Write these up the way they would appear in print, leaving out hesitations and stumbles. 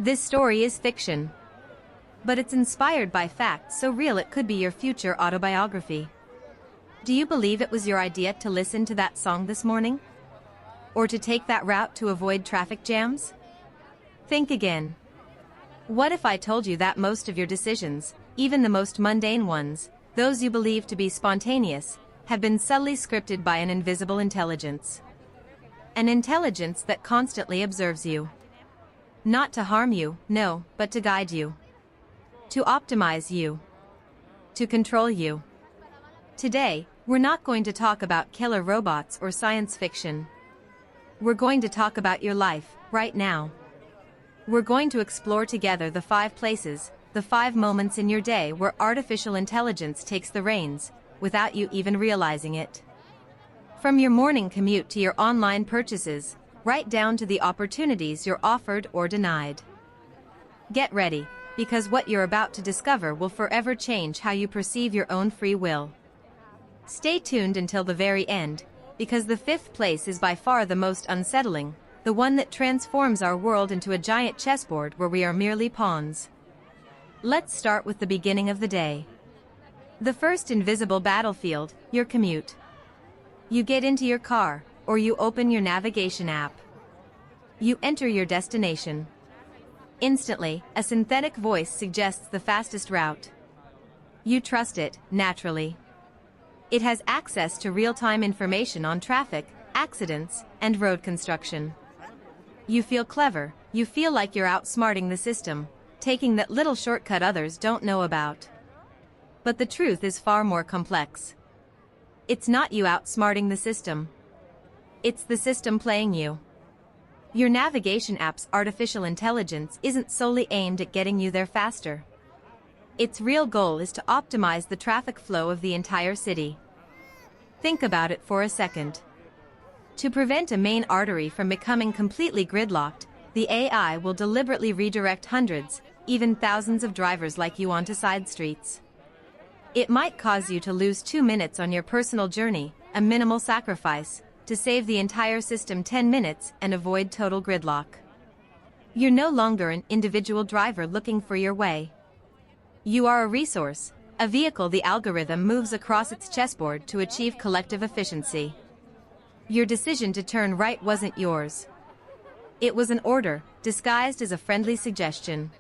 This story is fiction, but it's inspired by facts so real it could be your future autobiography. Do you believe it was your idea to listen to that song this morning? Or to take that route to avoid traffic jams? Think again. What if I told you that most of your decisions, even the most mundane ones, those you believe to be spontaneous, have been subtly scripted by an invisible intelligence? An intelligence that constantly observes you. Not to harm you, no, but to guide you. To optimize you. To control you. Today, we're not going to talk about killer robots or science fiction. We're going to talk about your life, right now. We're going to explore together the 5 places, the 5 moments in your day where artificial intelligence takes the reins, without you even realizing it. From your morning commute to your online purchases, right down to the opportunities you're offered or denied. Get ready, because what you're about to discover will forever change how you perceive your own free will. Stay tuned until the very end, because the 5th place is by far the most unsettling, the one that transforms our world into a giant chessboard where we are merely pawns. Let's start with the beginning of the day. The first invisible battlefield, your commute. You get into your car, or you open your navigation app. You enter your destination. Instantly, a synthetic voice suggests the fastest route. You trust it, naturally. It has access to real-time information on traffic, accidents, and road construction. You feel clever, you feel like you're outsmarting the system, taking that little shortcut others don't know about. But the truth is far more complex. It's not you outsmarting the system. It's the system playing you. Your navigation app's artificial intelligence isn't solely aimed at getting you there faster. Its real goal is to optimize the traffic flow of the entire city. Think about it for a second. To prevent a main artery from becoming completely gridlocked, the AI will deliberately redirect hundreds, even thousands of drivers like you onto side streets. It might cause you to lose 2 minutes on your personal journey, a minimal sacrifice, to save the entire system 10 minutes and avoid total gridlock. You're no longer an individual driver looking for your way. You are a resource, a vehicle the algorithm moves across its chessboard to achieve collective efficiency. Your decision to turn right wasn't yours. It was an order, disguised as a friendly suggestion.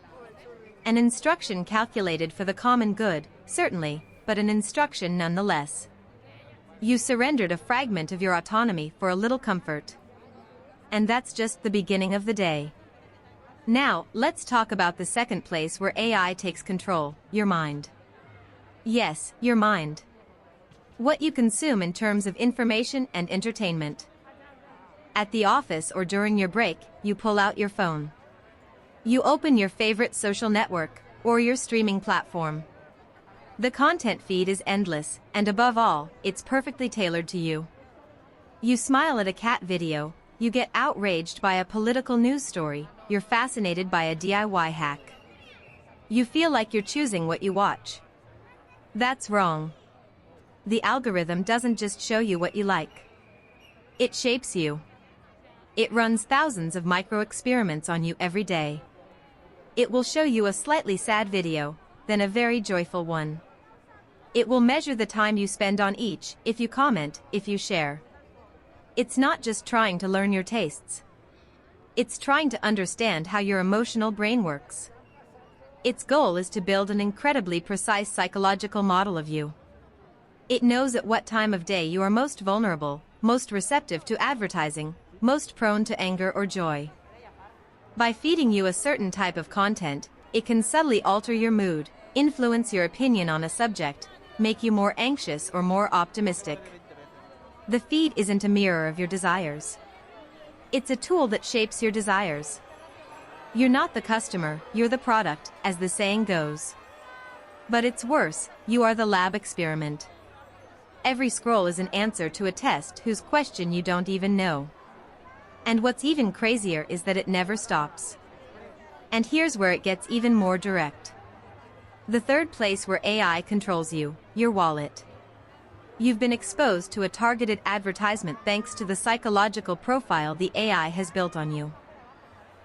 An instruction calculated for the common good, certainly, but an instruction nonetheless. You surrendered a fragment of your autonomy for a little comfort. And that's just the beginning of the day. Now, let's talk about the second place where AI takes control, your mind. Yes, your mind. What you consume in terms of information and entertainment. At the office or during your break, you pull out your phone. You open your favorite social network, or your streaming platform. The content feed is endless, and above all, it's perfectly tailored to you. You smile at a cat video, you get outraged by a political news story, you're fascinated by a DIY hack. You feel like you're choosing what you watch. That's wrong. The algorithm doesn't just show you what you like. It shapes you. It runs thousands of micro-experiments on you every day. It will show you a slightly sad video, then a very joyful one. It will measure the time you spend on each, if you comment, if you share. It's not just trying to learn your tastes. It's trying to understand how your emotional brain works. Its goal is to build an incredibly precise psychological model of you. It knows at what time of day you are most vulnerable, most receptive to advertising, most prone to anger or joy. By feeding you a certain type of content, it can subtly alter your mood, influence your opinion on a subject, make you more anxious or more optimistic. The feed isn't a mirror of your desires. It's a tool that shapes your desires. You're not the customer, you're the product, as the saying goes. But it's worse, you are the lab experiment. Every scroll is an answer to a test whose question you don't even know. And what's even crazier is that it never stops. And here's where it gets even more direct. The third place where AI controls you, your wallet. You've been exposed to a targeted advertisement thanks to the psychological profile the AI has built on you.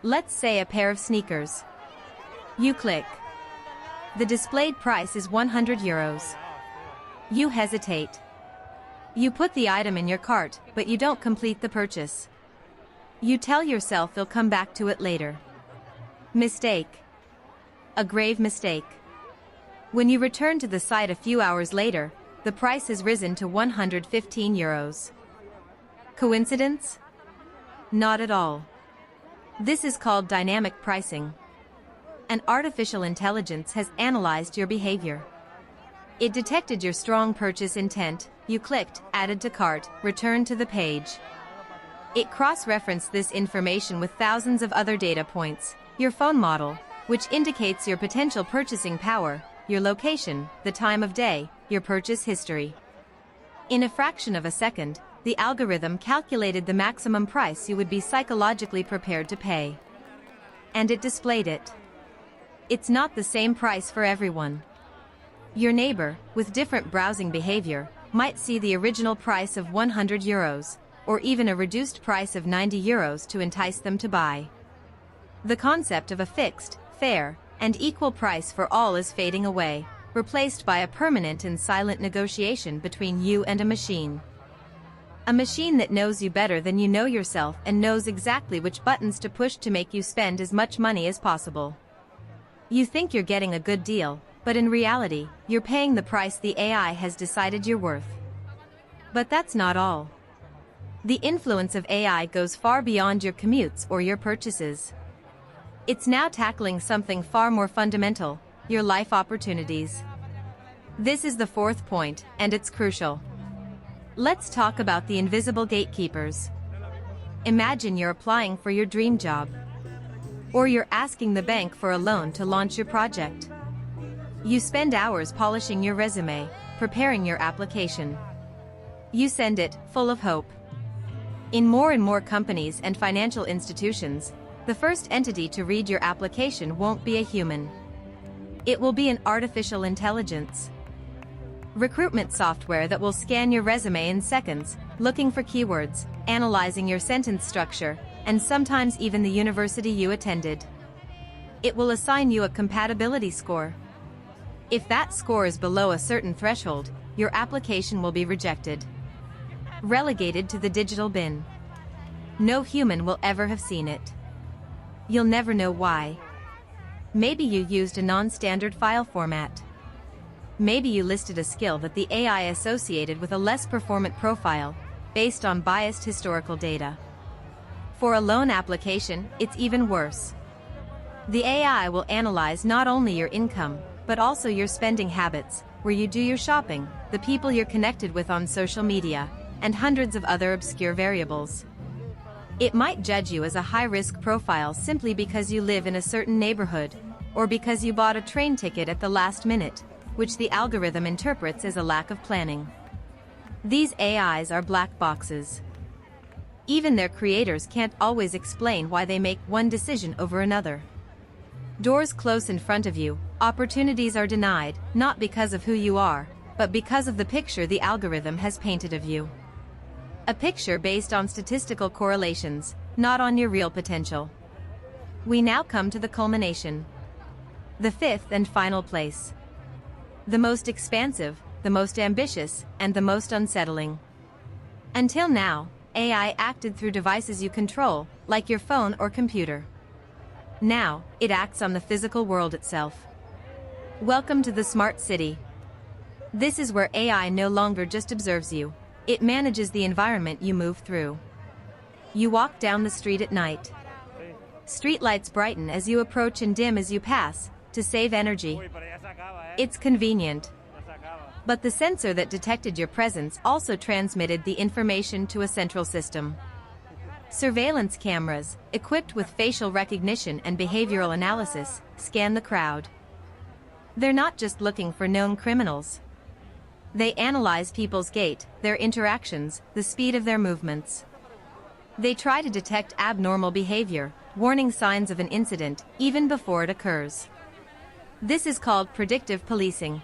Let's say a pair of sneakers. You click. The displayed price is 100 euros. You hesitate. You put the item in your cart, but you don't complete the purchase. You tell yourself you'll come back to it later. Mistake. A grave mistake. When you return to the site a few hours later, the price has risen to 115 euros. Coincidence? Not at all. This is called dynamic pricing. An artificial intelligence has analyzed your behavior. It detected your strong purchase intent, you clicked, added to cart, returned to the page. It cross-referenced this information with thousands of other data points, your phone model, which indicates your potential purchasing power, your location, the time of day, your purchase history. In a fraction of a second, the algorithm calculated the maximum price you would be psychologically prepared to pay. And it displayed it. It's not the same price for everyone. Your neighbor, with different browsing behavior, might see the original price of 100 euros, or even a reduced price of 90 euros to entice them to buy. The concept of a fixed, fair, and equal price for all is fading away, replaced by a permanent and silent negotiation between you and a machine. A machine that knows you better than you know yourself and knows exactly which buttons to push to make you spend as much money as possible. You think you're getting a good deal, but in reality, you're paying the price the AI has decided you're worth. But that's not all. The influence of AI goes far beyond your commutes or your purchases. It's now tackling something far more fundamental, your life opportunities. This is the fourth point, and it's crucial. Let's talk about the invisible gatekeepers. Imagine you're applying for your dream job. Or you're asking the bank for a loan to launch your project. You spend hours polishing your resume, preparing your application. You send it, full of hope. In more and more companies and financial institutions, the first entity to read your application won't be a human. It will be an artificial intelligence. Recruitment software that will scan your resume in seconds, looking for keywords, analyzing your sentence structure, and sometimes even the university you attended. It will assign you a compatibility score. If that score is below a certain threshold, your application will be rejected. Relegated to the digital bin. No human will ever have seen it. You'll never know why. Maybe you used a non-standard file format. Maybe you listed a skill that the AI associated with a less performant profile, based on biased historical data. For a loan application, it's even worse. The AI will analyze not only your income, but also your spending habits, where you do your shopping, the people you're connected with on social media, and hundreds of other obscure variables. It might judge you as a high-risk profile simply because you live in a certain neighborhood, or because you bought a train ticket at the last minute, which the algorithm interprets as a lack of planning. These AIs are black boxes. Even their creators can't always explain why they make one decision over another. Doors close in front of you, opportunities are denied, not because of who you are, but because of the picture the algorithm has painted of you. A picture based on statistical correlations, not on your real potential. We now come to the culmination. The fifth and final place. The most expansive, the most ambitious, and the most unsettling. Until now, AI acted through devices you control, like your phone or computer. Now, it acts on the physical world itself. Welcome to the smart city. This is where AI no longer just observes you, it manages the environment you move through. You walk down the street at night. Streetlights brighten as you approach and dim as you pass, to save energy. It's convenient. But the sensor that detected your presence also transmitted the information to a central system. Surveillance cameras, equipped with facial recognition and behavioral analysis, scan the crowd. They're not just looking for known criminals. They analyze people's gait, their interactions, the speed of their movements. They try to detect abnormal behavior, warning signs of an incident, even before it occurs. This is called predictive policing.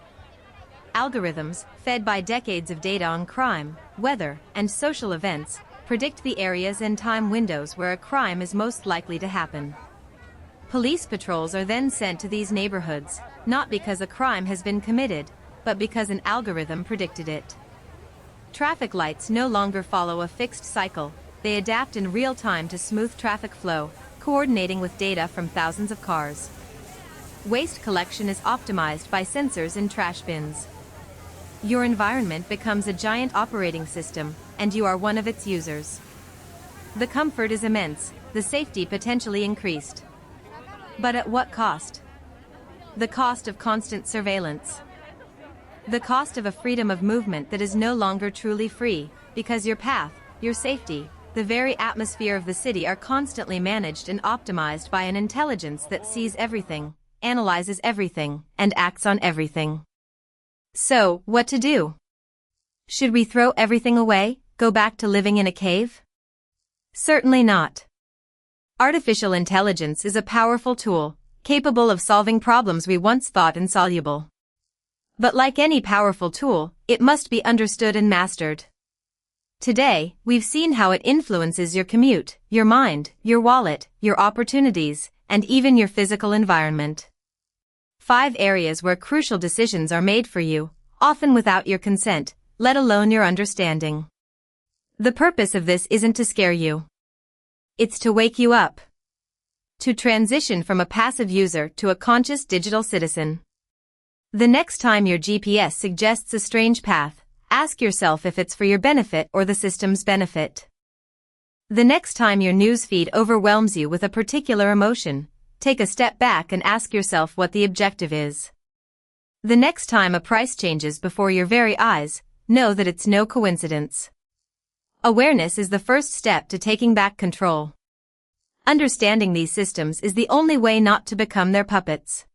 Algorithms, fed by decades of data on crime, weather, and social events, predict the areas and time windows where a crime is most likely to happen. Police patrols are then sent to these neighborhoods, not because a crime has been committed, but because an algorithm predicted it. Traffic lights no longer follow a fixed cycle, they adapt in real time to smooth traffic flow, coordinating with data from thousands of cars. Waste collection is optimized by sensors in trash bins. Your environment becomes a giant operating system, and you are one of its users. The comfort is immense, the safety potentially increased. But at what cost? The cost of constant surveillance. The cost of a freedom of movement that is no longer truly free, because your path, your safety, the very atmosphere of the city are constantly managed and optimized by an intelligence that sees everything, analyzes everything, and acts on everything. So, what to do? Should we throw everything away, go back to living in a cave? Certainly not. Artificial intelligence is a powerful tool, capable of solving problems we once thought insoluble. But like any powerful tool, it must be understood and mastered. Today, we've seen how it influences your commute, your mind, your wallet, your opportunities, and even your physical environment. 5 areas where crucial decisions are made for you, often without your consent, let alone your understanding. The purpose of this isn't to scare you. It's to wake you up. To transition from a passive user to a conscious digital citizen. The next time your GPS suggests a strange path, ask yourself if it's for your benefit or the system's benefit. The next time your newsfeed overwhelms you with a particular emotion, take a step back and ask yourself what the objective is. The next time a price changes before your very eyes, know that it's no coincidence. Awareness is the first step to taking back control. Understanding these systems is the only way not to become their puppets.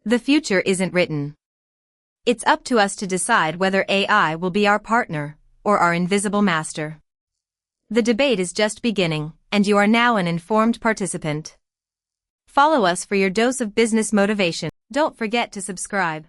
The future isn't written. It's up to us to decide whether AI will be our partner or our invisible master. The debate is just beginning, and you are now an informed participant. Follow us for your dose of business motivation. Don't forget to subscribe.